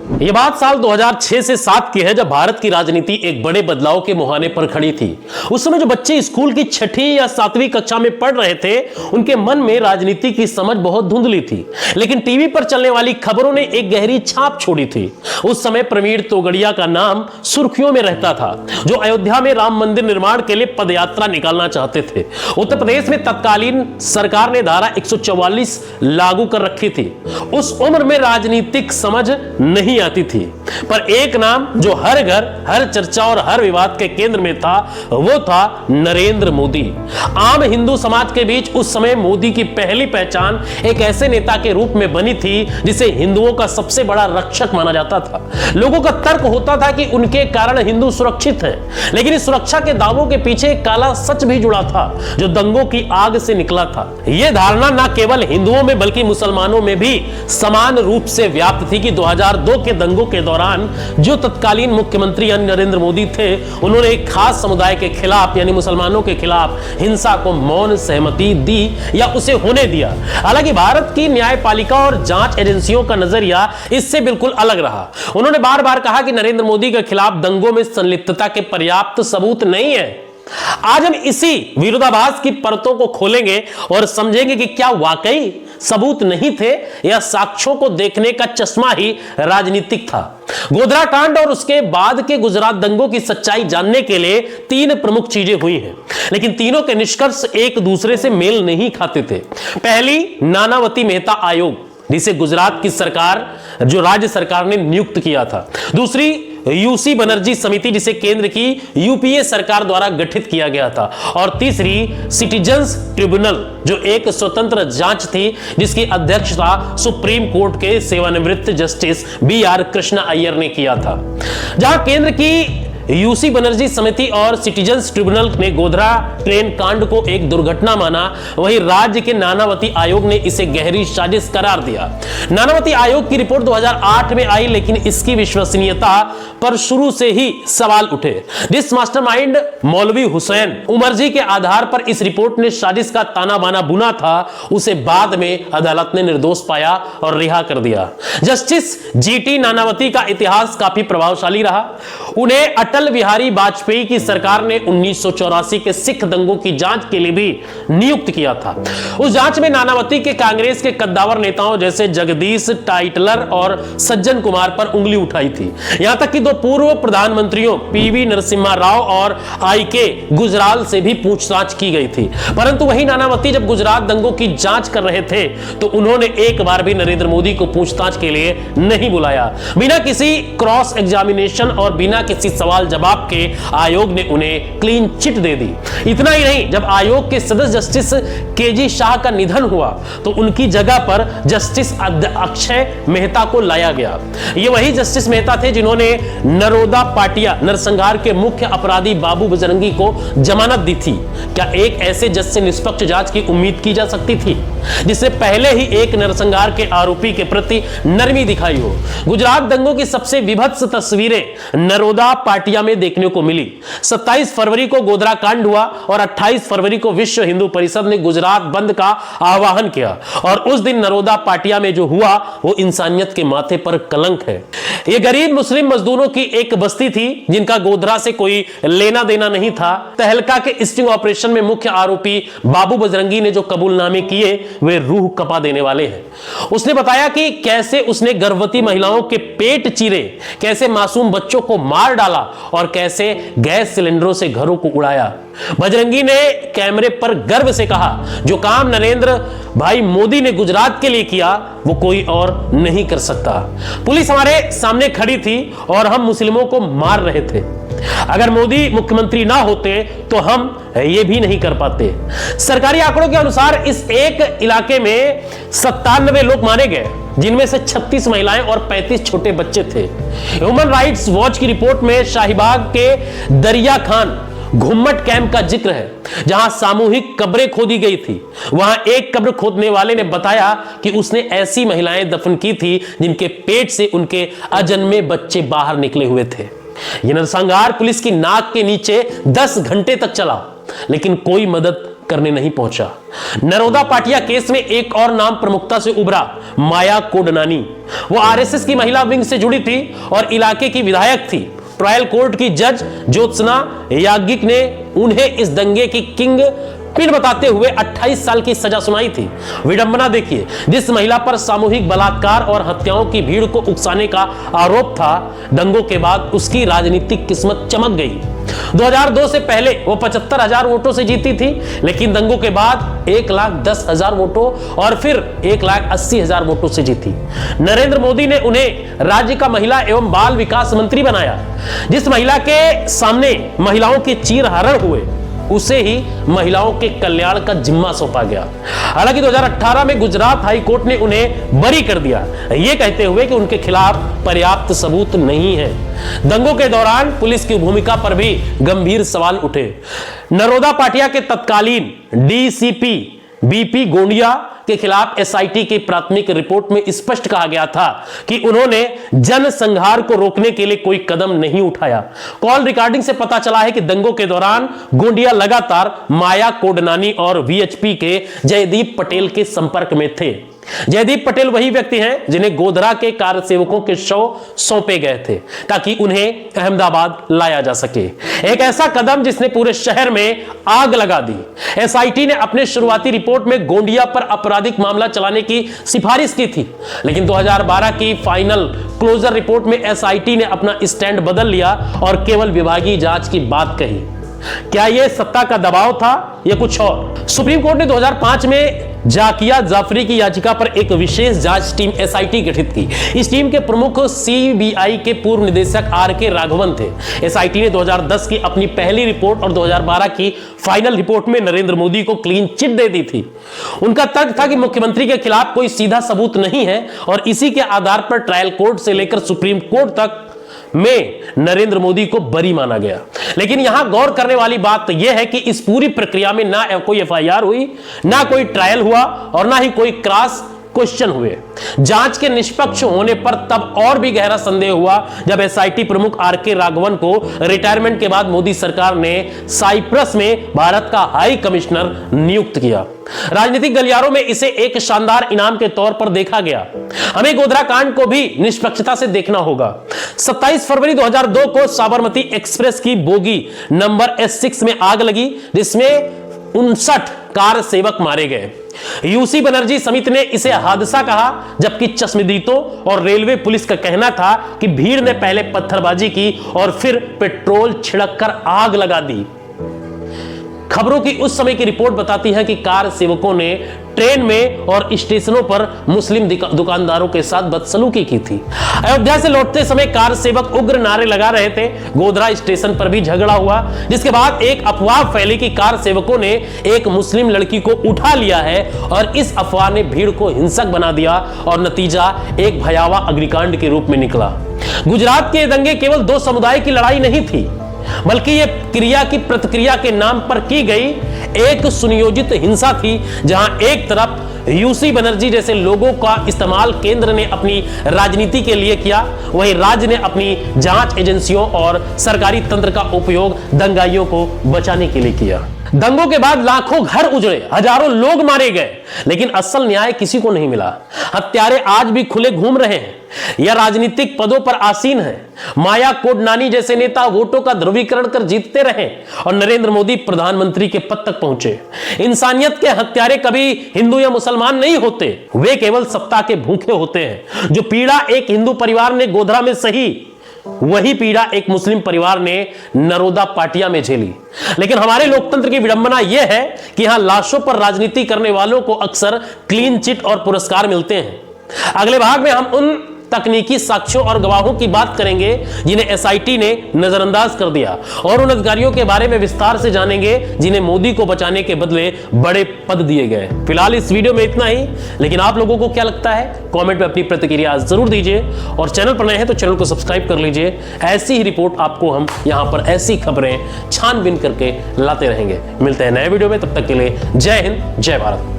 यह बात साल 2006 से 7 की है, जब भारत की राजनीति एक बड़े बदलाव के मुहाने पर खड़ी थी। उस समय जो बच्चे स्कूल की 6ठी या 7वीं कक्षा में पढ़ रहे थे, उनके मन में राजनीति की समझ बहुत धुंधली थी, लेकिन टीवी पर चलने वाली खबरों ने एक गहरी छाप छोड़ी थी। उस समय प्रवीण तोगड़िया का नाम सुर्खियों में रहता था, जो अयोध्या में राम मंदिर निर्माण के लिए पदयात्रा निकालना चाहते थे। उत्तर प्रदेश में तत्कालीन सरकार ने धारा 144 लागू कर रखी थी। उस उम्र में राजनीतिक समझ नहीं आती थी, पर एक नाम जो हर घर, हर चर्चा और हर विवाद के केंद्र में था, वो था नरेंद्र मोदी। आम हिंदू समाज के बीच उस समय मोदी की पहली पहचान एक ऐसे नेता के रूप में बनी थी जिसे हिंदुओं का सबसे बड़ा रक्षक माना जाता था। लोगों का तर्क होता था कि उनके कारण हिंदू सुरक्षित हैं, लेकिन इस सुरक्षा के दावों के पीछे एक काला सच भी जुड़ा था, जो दंगों की आग से निकला था। यह धारणा न केवल हिंदुओं में बल्कि मुसलमानों में भी समान रूप से व्याप्त थी कि 2002 के दंगों के दौरान जो तत्कालीन मुख्यमंत्री यानी नरेंद्र मोदी थे, उन्होंने एक खास समुदाय के खिलाफ यानी मुसलमानों के खिलाफ हिंसा को मौन सहमति दी या उसे होने दिया। हालांकि भारत की न्यायपालिका और जांच एजेंसियों का नजरिया इससे बिल्कुल अलग रहा। उन्होंने बार बार कहा कि नरेंद्र मोदी के खिलाफ दंगों में संलिप्तता के पर्याप्त सबूत नहीं है। आज हम इसी विरोधाभास की परतों को खोलेंगे और समझेंगे कि क्या वाकई सबूत नहीं थे या साक्ष्यों को देखने का चश्मा ही राजनीतिक था। गोधरा कांड और उसके बाद के गुजरात दंगों की सच्चाई जानने के लिए 3 प्रमुख चीजें हुई हैं, लेकिन तीनों के निष्कर्ष एक दूसरे से मेल नहीं खाते थे। पहली, नानावती मेहता आयोग, जिसे गुजरात की सरकार, जो राज्य सरकार ने नियुक्त किया था। दूसरी, यूसी बनर्जी समिति, जिसे केंद्र की यूपीए सरकार द्वारा गठित किया गया था। और तीसरी, सिटीजन्स ट्रिब्यूनल, जो एक स्वतंत्र जांच थी जिसकी अध्यक्षता सुप्रीम कोर्ट के सेवानिवृत्त जस्टिस BR कृष्णा अय्यर ने किया था। जहां केंद्र की यूसी बनर्जी समिति और सिटीजन्स ट्रिब्यूनल ने गोधरा ट्रेन कांड को एक दुर्घटना माना, वहीं राज्य के नानावती आयोग ने इसे गहरी साजिश करार दिया। नानावती आयोग की रिपोर्ट 2008 में आई, लेकिन इसकी विश्वसनीयता पर शुरू से ही सवाल उठे। जिस मास्टरमाइंड मौलवी हुसैन उमरजी के आधार पर इस रिपोर्ट ने साजिश का ताना बाना बुना था, उसे बाद में अदालत ने निर्दोष पाया और रिहा कर दिया। जस्टिस GT नानावती का इतिहास काफी प्रभावशाली रहा। उन्हें अटल बिहारी वाजपेयी की सरकार ने 1984 के सिख दंगों की जांच के लिए भी नियुक्त किया था। उस जांच में नानावती के कांग्रेस के कद्दावर नेताओं जैसे जगदीश टाइटलर और सज्जन कुमार पर उंगली उठाई थी। यहां तक कि 2 पूर्व प्रधानमंत्रियों PV नरसिम्हा राव और IK गुजराल से भी पूछताछ की गई थी। परंतु वही नानावती जब गुजरात दंगों की जांच कर रहे थे, तो उन्होंने एक बार भी नरेंद्र मोदी को पूछताछ के लिए नहीं बुलाया। बिना किसी क्रॉस एग्जामिनेशन और बिना किसी सवाल जवाब के आयोग ने उन्हें क्लीन चिट दे दी। इतना ही नहीं, जब आयोग के सदस्य जस्टिस KG शाह का निधन हुआ, तो उनकी जगह पर जस्टिस अक्षय मेहता को लाया गया। ये वही जस्टिस मेहता थे जिन्होंने नरोदा पाटिया नरसंहार के मुख्य अपराधी बाबू बजरंगी को जमानत दी थी। क्या एक ऐसे जज से निष्पक्ष जांच की उम्मीद की जा सकती थी, जिससे पहले ही एक नरसंहार के आरोपी के प्रति नरमी दिखाई हो? गुजरात दंगों की सबसे विभत्स तस्वीरें नरोदा पाटिया में देखने को मिली। 27 फरवरी को गोधरा कांड हुआ और 28 फरवरी को विश्व हिंदू परिषद ने गुजरात बंद का आह्वान किया, और उस दिन नरोदा पाटिया में जो हुआ वो इंसानियत के माथे पर कलंक है। ये गरीब मुस्लिम मजदूरों की एक बस्ती थी जिनका गोधरा से कोई लेना देना नहीं था। तहलका के स्टिंग ऑपरेशन में मुख्य आरोपी बाबू बजरंगी ने जो कबूलनामे किए, वे रूह कपा देने वाले हैं। उसने बताया कि कैसे उसने गर्भवती महिलाओं के पेट चीरे, कैसे मासूम बच्चों को मार डाला और कैसे गैस सिलेंडरों से घरों को उड़ाया। बजरंगी ने कैमरे पर गर्व से कहा, जो काम नरेंद्र भाई मोदी ने गुजरात के लिए किया, वो कोई और नहीं कर सकता। पुलिस हमारे सामने खड़ी थी और हम मुस्लिमों को मार रहे थे। अगर मोदी मुख्यमंत्री ना होते तो हम ये भी नहीं कर पाते। सरकारी आंकड़ों के अनुसार इस एक इलाके में 97 लोग मारे गए, जिनमें से 36 महिलाएं और 35 छोटे बच्चे थे। ह्यूमन राइट्स वॉच की रिपोर्ट में शाहीबाग के दरिया खान घुम्मट कैंप का जिक्र है, जहां सामूहिक कब्रें खोदी गई थी। वहां एक कब्र खोदने वाले ने बताया कि उसने ऐसी महिलाएं दफन की थी जिनके पेट से उनके अजन्मे बच्चे बाहर निकले हुए थे। यह नरसंहार पुलिस की नाक के नीचे 10 घंटे तक चला, लेकिन कोई मदद करने नहीं पहुंचा। नरोदा पाटिया केस में एक और नाम प्रमुखता से उभरा, माया कोडनानी। वो आरएसएस की महिला विंग से जुड़ी थी और इलाके की विधायक थी। ट्रायल कोर्ट की जज ज्योत्सना याज्ञिक ने उन्हें इस दंगे की किंग पिन बताते हुए 28 साल की सजा सुनाई थी। विडंबना देखिए, जिस महिला पर सामूहिक बलात्कार और हत्याओं की भीड़ को उकसाने का आरोप था, दंगों के बाद उसकी राजनीतिक किस्मत चमक गई। 2002 से पहले वो 75,000 वोटों से जीती थी, लेकिन दंगों के बाद 1,10,000 वोटों और फिर 1,80,000 वोटों से जीती। नरेंद्र मोदी ने उन्हें राज्य का महिला एवं बाल विकास मंत्री बनाया। जिस महिला के सामने महिलाओं के चीरहरण हुए, उसे ही महिलाओं के कल्याण का जिम्मा सौंपा गया। हालांकि 2018 में गुजरात हाई कोर्ट ने उन्हें बरी कर दिया, यह कहते हुए कि उनके खिलाफ पर्याप्त सबूत नहीं है। दंगों के दौरान पुलिस की भूमिका पर भी गंभीर सवाल उठे। नरोदा पाटिया के तत्कालीन डीसीपी बीपी गोंडिया के खिलाफ एसआईटी की प्राथमिक रिपोर्ट में स्पष्ट कहा गया था कि उन्होंने जनसंहार को रोकने के लिए कोई कदम नहीं उठाया। कॉल रिकॉर्डिंग से पता चला है कि दंगों के दौरान गोंडिया लगातार माया कोडनानी और वीएचपी के जयदीप पटेल के संपर्क में थे। जयदीप पटेल वही व्यक्ति हैं जिन्हें गोधरा के कार सेवकों के शव सौंपे गए थे ताकि उन्हें अहमदाबाद लाया जा सके। एक ऐसा कदम जिसने पूरे शहर में आग लगा दी। एसआईटी ने अपने शुरुआती रिपोर्ट में गोंडिया पर आपराधिक मामला चलाने की सिफारिश की थी, लेकिन 2012 की फाइनल क्लोजर रिपोर्ट में एसआईटी ने अपना स्टैंड बदल लिया और केवल विभागीय जांच की बात कही। क्या यह सत्ता का दबाव था या कुछ और? सुप्रीम कोर्ट ने 2005 में जाकिया जाफरी की याचिका पर एक विशेष जांच टीम एसआईटी गठित की। इस टीम के प्रमुख सीबीआई के पूर्व निदेशक आरके राघवन थे। एसआईटी ने 2010 की अपनी पहली रिपोर्ट और 2012 की फाइनल रिपोर्ट में नरेंद्र मोदी को क्लीन चिट दे दी थी। उनका तर्क था कि मुख्यमंत्री के खिलाफ कोई सीधा सबूत नहीं है और इसी के आधार पर ट्रायल कोर्ट से लेकर सुप्रीम कोर्ट तक में नरेंद्र मोदी को बरी माना गया। लेकिन यहां गौर करने वाली बात यह है कि इस पूरी प्रक्रिया में ना कोई एफआईआर हुई, ना कोई ट्रायल हुआ और ना ही कोई क्रॉस क्वेश्चन हुए। जांच के निष्पक्ष होने पर तब और भी गहरा संदेह हुआ जब एसआईटी प्रमुख आरके राघवन को रिटायरमेंट के बाद मोदी सरकार ने साइप्रस में भारत का हाई कमिश्नर नियुक्त किया। राजनीतिक गलियारों में इसे एक शानदार इनाम के तौर पर देखा गया। हमें गोधरा कांड को भी निष्पक्षता से देखना होगा। 27 फरवरी 2002 को साबरमती एक्सप्रेस की बोगी नंबर S6 में आग लगी, जिसमें 59 कार सेवक मारे गए। यूसी बनर्जी समिति ने इसे हादसा कहा, जबकि चश्मदीदों और रेलवे पुलिस का कहना था कि भीड़ ने पहले पत्थरबाजी की और फिर पेट्रोल छिड़ककर आग लगा दी। खबरों की उस समय की रिपोर्ट बताती है कि कार सेवकों ने ट्रेन में और स्टेशनों पर मुस्लिम दुकानदारों के साथ बदसलूकी की थी। अयोध्या से लौटते समय कार सेवक उग्र नारे लगा रहे थे। गोधरा स्टेशन पर भी झगड़ा हुआ, जिसके बाद एक अफवाह फैली कि कार सेवकों ने एक मुस्लिम लड़की को उठा लिया है और इस अफवाह ने भीड़ को हिंसक बना दिया और नतीजा एक भयावह अग्निकांड के रूप में निकला। गुजरात के दंगे केवल दो समुदाय की लड़ाई नहीं थी, बल्कि यह क्रिया की प्रतिक्रिया के नाम पर की गई एक सुनियोजित हिंसा थी, जहां एक तरफ यूसी बनर्जी जैसे लोगों का इस्तेमाल केंद्र ने अपनी राजनीति के लिए किया, वहीं राज्य ने अपनी जांच एजेंसियों और सरकारी तंत्र का उपयोग दंगाइयों को बचाने के लिए किया। दंगों के बाद लाखों घर उजड़े, हजारों लोग मारे गए, लेकिन असल न्याय किसी को नहीं मिला। हत्यारे आज भी खुले घूम रहे हैं या राजनीतिक पदों पर आसीन हैं। माया कोडनानी जैसे नेता वोटों का ध्रुवीकरण कर जीतते रहे और नरेंद्र मोदी प्रधानमंत्री के पद तक पहुंचे। इंसानियत के हत्यारे कभी हिंदू या मुसलमान नहीं होते, वे केवल सत्ता के भूखे होते हैं। जो पीड़ा एक हिंदू परिवार ने गोधरा में सही, वही पीड़ा एक मुस्लिम परिवार ने नरोदा पाटिया में झेली। लेकिन हमारे लोकतंत्र की विडंबना यह है कि यहां लाशों पर राजनीति करने वालों को अक्सर क्लीन चिट और पुरस्कार मिलते हैं। अगले भाग में हम उन तकनीकी साक्ष्यों और गवाहों की बात करेंगे जिन्हें एसआईटी ने नजरअंदाज कर दिया, और उन अधिकारियों के बारे में विस्तार से जानेंगे जिन्हें मोदी को बचाने के बदले बड़े पद दिए गए। फिलहाल इस वीडियो में इतना ही, लेकिन आप लोगों को क्या लगता है कमेंट में अपनी प्रतिक्रिया जरूर दीजिए, और चैनल पर नए हैं तो चैनल को सब्सक्राइब कर लीजिए। ऐसी ही रिपोर्ट आपको हम यहां पर ऐसी खबरें छानबीन करके लाते रहेंगे। मिलते हैं नए वीडियो में, तब तक के लिए जय हिंद, जय भारत।